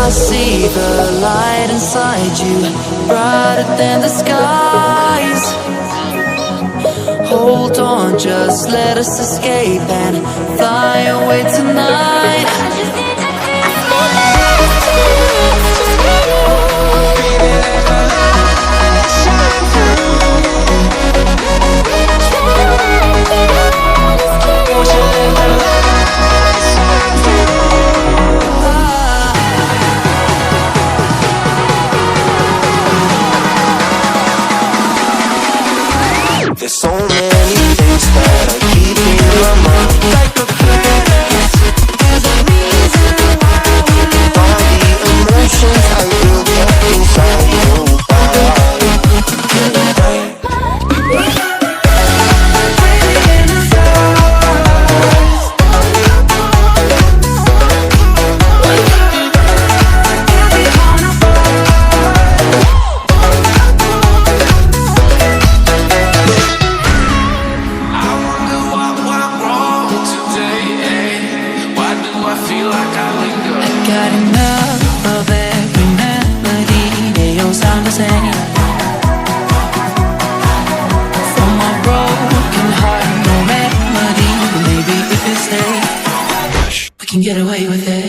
I see the light inside you, brighter than the skies. Hold on, just let us escape and fly away tonight. There's so many things that I keep in my mind, like a past. There's a reason why all the emotions I built up inside you. Got enough of every melody they all sound the same. From my broken heart, no remedy. Maybe if we stay, we can get away with it.